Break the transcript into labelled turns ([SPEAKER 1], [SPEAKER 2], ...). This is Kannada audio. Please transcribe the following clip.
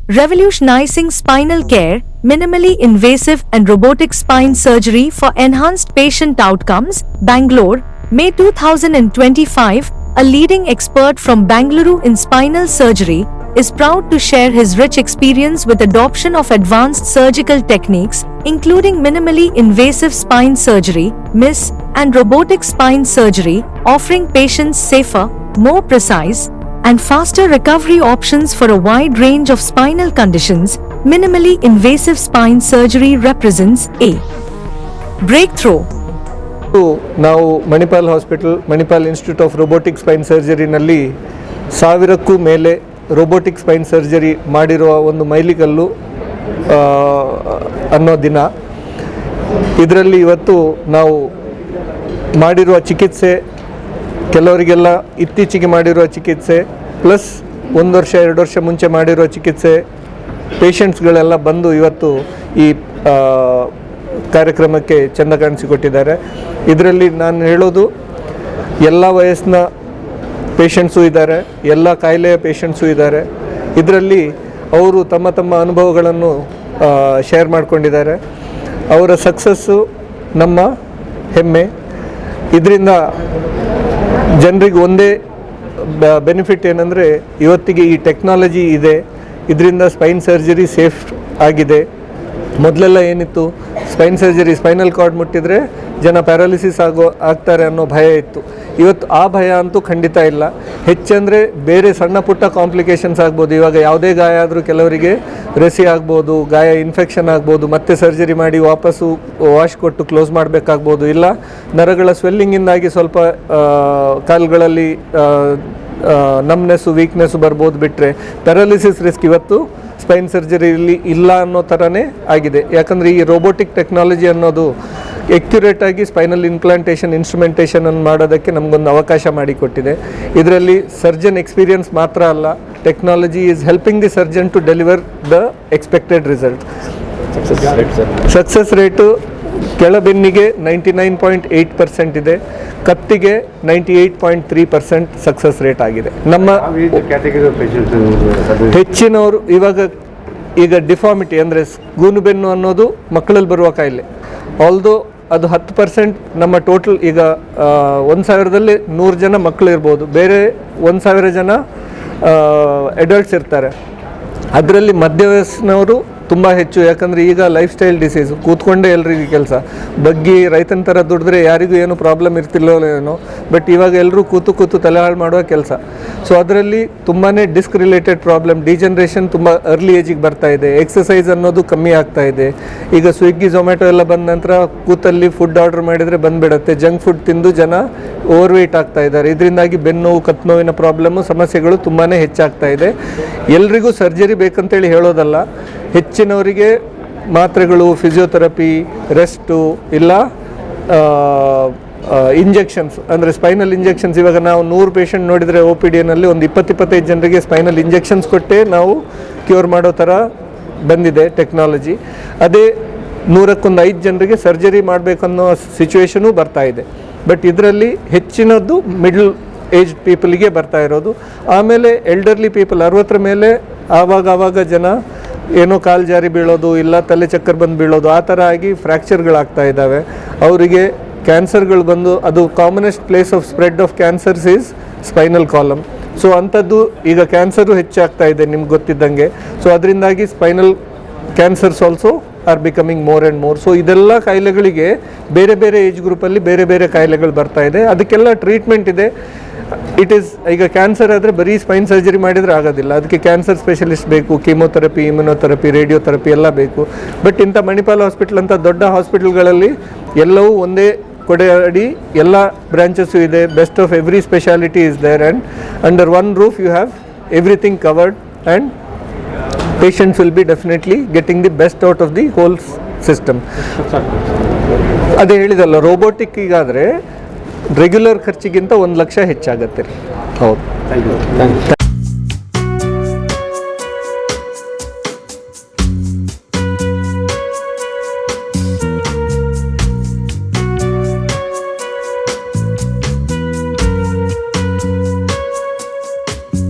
[SPEAKER 1] revolutionizing spinal care, minimally invasive and robotic spine surgery for enhanced patient outcomes, Bangalore, May 2025. A leading expert from Bangalore in spinal surgery is proud to share his rich experience with adoption of advanced surgical techniques, including minimally invasive spine surgery, MIS, and robotic spine surgery, offering patients safer, more precise, and faster recovery options for a wide range of spinal conditions. Minimally invasive spine surgery represents a breakthrough.
[SPEAKER 2] ನಾವು Manipal hospital, Manipal institute of robotic spine ಸರ್ಜರಿನಲ್ಲಿ 1000ಕ್ಕೂ ಮೇಲೆ ರೋಬೋಟಿಕ್ ಸ್ಪೈನ್ ಸರ್ಜರಿ ಮಾಡಿರುವ ಒಂದು ಮೈಲಿಗಲ್ಲು ಅನ್ನೋ ದಿನ. ಇದರಲ್ಲಿ ಇವತ್ತು ನಾವು ಮಾಡಿರುವ ಚಿಕಿತ್ಸೆ, ಕೆಲವರಿಗೆಲ್ಲ ಇತ್ತೀಚೆಗೆ ಮಾಡಿರುವ ಚಿಕಿತ್ಸೆ ಪ್ಲಸ್ 1 ವರ್ಷ 2 ವರ್ಷ ಮುಂಚೆ ಮಾಡಿರುವ ಚಿಕಿತ್ಸೆ ಪೇಷಂಟ್ಸ್ಗಳೆಲ್ಲ ಬಂದು ಇವತ್ತು ಈ ಕಾರ್ಯಕ್ರಮಕ್ಕೆ ಚೆಂದ ಕಾಣಿಸಿಕೊಟ್ಟಿದ್ದಾರೆ. ಇದರಲ್ಲಿ ನಾನು ಹೇಳೋದು, ಎಲ್ಲ ವಯಸ್ಸಿನ ಪೇಷಂಟ್ಸು ಇದ್ದಾರೆ, ಎಲ್ಲ ಕಾಯಿಲೆಯ ಪೇಷಂಟ್ಸು ಇದ್ದಾರೆ. ಇದರಲ್ಲಿ ಅವರು ತಮ್ಮ ತಮ್ಮ ಅನುಭವಗಳನ್ನು ಶೇರ್ ಮಾಡಿಕೊಂಡಿದ್ದಾರೆ. ಅವರ ಸಕ್ಸಸ್ಸು ನಮ್ಮ ಹೆಮ್ಮೆ. ಇದರಿಂದ ಜನರಿಗೆ ಒಂದೇ ಬೆನಿಫಿಟ್ ಏನಂದರೆ, ಇವತ್ತಿಗೆ ಈ ಟೆಕ್ನಾಲಜಿ ಇದೆ, ಇದರಿಂದ ಸ್ಪೈನ್ ಸರ್ಜರಿ ಸೇಫ್ ಆಗಿದೆ. ಮೊದಲೆಲ್ಲ ಏನಿತ್ತು, ಸ್ಪೈನ್ ಸರ್ಜರಿ ಸ್ಪೈನಲ್ ಕಾರ್ಡ್ ಮುಟ್ಟಿದರೆ ಜನ ಪ್ಯಾರಾಲಿಸಿಸ್ ಆಗ್ತಾರೆ ಅನ್ನೋ ಭಯ ಇತ್ತು. ಇವತ್ತು ಆ ಭಯ ಅಂತೂ ಖಂಡಿತ ಇಲ್ಲ. ಹೆಚ್ಚಂದರೆ ಬೇರೆ ಸಣ್ಣ ಪುಟ್ಟ ಕಾಂಪ್ಲಿಕೇಶನ್ಸ್ ಆಗ್ಬೋದು. ಇವಾಗ ಯಾವುದೇ ಗಾಯ ಆದರೂ ಕೆಲವರಿಗೆ ರೆಸಿ ಆಗ್ಬೋದು, ಗಾಯ ಇನ್ಫೆಕ್ಷನ್ ಆಗ್ಬೋದು, ಮತ್ತೆ ಸರ್ಜರಿ ಮಾಡಿ ವಾಪಸ್ಸು ವಾಶ್ ಕೊಟ್ಟು ಕ್ಲೋಸ್ ಮಾಡಬೇಕಾಗ್ಬೋದು. ಇಲ್ಲ ನರಗಳ ಸ್ವೆಲ್ಲಿಂಗಿಂದಾಗಿ ಸ್ವಲ್ಪ ಕಾಲುಗಳಲ್ಲಿ ನಮ್ನೆಸ್ಸು, ವೀಕ್ನೆಸ್ಸು ಬರ್ಬೋದು. ಬಿಟ್ಟರೆ ಪ್ಯಾರಾಲಿಸಿಸ್ ರಿಸ್ಕ್ ಇವತ್ತು ಸ್ಪೈನ್ ಸರ್ಜರಿಯಲ್ಲಿ ಇಲ್ಲ ಅನ್ನೋ ಥರನೇ ಆಗಿದೆ. ಯಾಕಂದರೆ ಈ ರೋಬೋಟಿಕ್ ಟೆಕ್ನಾಲಜಿ ಅನ್ನೋದು ಎಕ್ಯುರೇಟಾಗಿ ಸ್ಪೈನಲ್ ಇನ್ಪ್ಲಾಂಟೇಷನ್, ಇನ್ಸ್ಟ್ರುಮೆಂಟೇಷನನ್ನು ಮಾಡೋದಕ್ಕೆ ನಮಗೊಂದು ಅವಕಾಶ ಮಾಡಿಕೊಟ್ಟಿದೆ. ಇದರಲ್ಲಿ ಸರ್ಜನ್ ಎಕ್ಸ್ಪೀರಿಯನ್ಸ್ ಮಾತ್ರ ಅಲ್ಲ, technology is helping the surgeon to deliver the expected result. Success rate ಕೆಳಬೆನ್ನಿಗೆ 99.8% ಇದೆ, ಕತ್ತಿಗೆ 98.3% ಸಕ್ಸಸ್ ರೇಟ್ ಆಗಿದೆ. ನಮ್ಮ ಹೆಚ್ಚಿನವರು ಈಗ ಡಿಫಾರ್ಮಿಟಿ ಅಂದರೆ ಗೂನುಬೆನ್ನು ಅನ್ನೋದು ಮಕ್ಕಳಲ್ಲಿ ಬರುವ ಕಾಯಿಲೆ. ಆಲ್ದೋ ಅದು 10% ನಮ್ಮ ಟೋಟಲ್. ಈಗ 1000ದಲ್ಲಿ 100 ಜನ ಮಕ್ಕಳು ಇರ್ಬೋದು, ಬೇರೆ 1000 ಜನ ಅಡಲ್ಟ್ಸ್ ಇರ್ತಾರೆ. ಅದರಲ್ಲಿ ಮಧ್ಯ ವಯಸ್ಸಿನವರು ತುಂಬ ಹೆಚ್ಚು. ಯಾಕಂದರೆ ಈಗ ಲೈಫ್ ಸ್ಟೈಲ್ ಡಿಸೀಸು, ಕೂತ್ಕೊಂಡೇ ಎಲ್ರಿಗೂ ಕೆಲಸ, ಬಗ್ಗಿ ರೈತನ ಥರ ದುಡಿದ್ರೆ ಯಾರಿಗೂ ಏನೂ ಪ್ರಾಬ್ಲಮ್ ಇರ್ತಿಲ್ಲೋ ಏನೋ. ಬಟ್ ಇವಾಗ ಎಲ್ಲರೂ ಕೂತು ತಲೆ ಹಾಳು ಮಾಡುವ ಕೆಲಸ. ಸೊ ಅದರಲ್ಲಿ ತುಂಬಾ ಡಿಸ್ಕ್ ರಿಲೇಟೆಡ್ ಪ್ರಾಬ್ಲಮ್, ಡಿಜನ್ರೇಷನ್ ತುಂಬ ಅರ್ಲಿ ಏಜಿಗೆ ಬರ್ತಾ ಇದೆ. ಎಕ್ಸಸೈಸ್ ಅನ್ನೋದು ಕಮ್ಮಿ ಆಗ್ತಾ ಇದೆ. ಈಗ ಸ್ವಿಗ್ಗಿ, ಝೊಮ್ಯಾಟೊ ಎಲ್ಲ ಬಂದ ನಂತರ ಕೂತಲ್ಲಿ ಫುಡ್ ಆರ್ಡರ್ ಮಾಡಿದರೆ ಬಂದುಬಿಡುತ್ತೆ. ಜಂಕ್ ಫುಡ್ ತಿಂದು ಜನ ಓವರ್ ವೆಯ್ಟ್ ಆಗ್ತಾ ಇದ್ದಾರೆ. ಇದರಿಂದಾಗಿ ಬೆನ್ನೋವು, ಕತ್ತು ನೋವಿನ ಪ್ರಾಬ್ಲಮ್ಮು, ಸಮಸ್ಯೆಗಳು ತುಂಬಾ ಹೆಚ್ಚಾಗ್ತಾ ಇದೆ. ಎಲ್ರಿಗೂ ಸರ್ಜರಿ ಬೇಕಂತೇಳಿ ಹೇಳೋದಲ್ಲ, ಹೆಚ್ಚಿನವರಿಗೆ ಮಾತ್ರೆಗಳು, ಫಿಸಿಯೋಥೆರಪಿ, ರೆಸ್ಟು, ಇಲ್ಲ ಇಂಜೆಕ್ಷನ್ಸ್ ಅಂದರೆ ಸ್ಪೈನಲ್ ಇಂಜೆಕ್ಷನ್ಸ್. ಇವಾಗ ನಾವು 100 ಪೇಷಂಟ್ ನೋಡಿದರೆ OPDನಲ್ಲಿ ಒಂದು 20-25 ಜನರಿಗೆ ಸ್ಪೈನಲ್ ಇಂಜೆಕ್ಷನ್ಸ್ ಕೊಟ್ಟೇ ನಾವು ಕ್ಯೂರ್ ಮಾಡೋ ಥರ ಬಂದಿದೆ ಟೆಕ್ನಾಲಜಿ. ಅದೇ 100ಕ್ಕೆ 5 ಜನರಿಗೆ ಸರ್ಜರಿ ಮಾಡಬೇಕನ್ನೋ ಸಿಚುವೇಶನು ಬರ್ತಾ ಇದೆ. ಬಟ್ ಇದರಲ್ಲಿ ಹೆಚ್ಚಿನದ್ದು ಮಿಡ್ಲ್ ಏಜ್ ಪೀಪಲಿಗೆ ಬರ್ತಾ ಇರೋದು. ಆಮೇಲೆ ಎಲ್ಡರ್ಲಿ ಪೀಪಲ್ 60 ಮೇಲೆ ಆವಾಗ ಜನ ಏನೋ ಕಾಲು ಜಾರಿ ಬೀಳೋದು, ಇಲ್ಲ ತಲೆ ಚಕ್ಕರ್ ಬಂದು ಬೀಳೋದು, ಆ ಥರ ಆಗಿ ಫ್ರ್ಯಾಕ್ಚರ್ಗಳಾಗ್ತಾ ಇದ್ದಾವೆ. ಅವರಿಗೆ ಕ್ಯಾನ್ಸರ್ಗಳು ಬಂದು, ಅದು commonest place of spread of cancers is spinal column. So ಅಂಥದ್ದು ಈಗ ಕ್ಯಾನ್ಸರು ಹೆಚ್ಚಾಗ್ತಾ ಇದೆ ನಿಮ್ಗೆ ಗೊತ್ತಿದ್ದಂಗೆ. ಸೊ ಅದರಿಂದಾಗಿ spinal cancers also are becoming more and more. So ಇದೆಲ್ಲ ಕಾಯಿಲೆಗಳಿಗೆ ಬೇರೆ ಬೇರೆ ಏಜ್ ಗ್ರೂಪಲ್ಲಿ ಬೇರೆ ಬೇರೆ ಕಾಯಿಲೆಗಳು ಬರ್ತಾ ಇದೆ. ಅದಕ್ಕೆಲ್ಲ ಟ್ರೀಟ್ಮೆಂಟ್ ಇದೆ. ಇಟ್ ಈಸ್ ಈಗ ಕ್ಯಾನ್ಸರ್ ಆದರೆ ಬರೀ ಸ್ಪೈನ್ ಸರ್ಜರಿ ಮಾಡಿದರೆ ಆಗೋದಿಲ್ಲ. ಅದಕ್ಕೆ ಕ್ಯಾನ್ಸರ್ ಸ್ಪೆಷಲಿಸ್ಟ್ ಬೇಕು, ಕೀಮೋಥೆರಪಿ, ಇಮ್ಯುನೋಥೆರಪಿ, ರೇಡಿಯೋಥೆರಪಿ ಎಲ್ಲ ಬೇಕು. ಬಟ್ ಇಂಥ ಮಣಿಪಾಲ್ ಹಾಸ್ಪಿಟಲ್ ಅಂತ ದೊಡ್ಡ ಹಾಸ್ಪಿಟಲ್ಗಳಲ್ಲಿ ಎಲ್ಲವೂ ಒಂದೇ ಕೊಡೆ ಅಡಿ ಎಲ್ಲ ಬ್ರಾಂಚಸ್ಸು ಇದೆ. Best of every speciality is there and under one roof you have everything covered and patients will be definitely getting the best out of the whole system. ಅದೇ ಹೇಳಿದಲ್ಲ, ರೋಬೋಟಿಕ್ ಈಗಾದರೆ ರೆಗ್ಯುಲರ್ ಖರ್ಚಿಗಿಂತ 1 ಲಕ್ಷ ಹೆಚ್ಚಾಗತ್ತೆ. ಹೌದು. Thank you.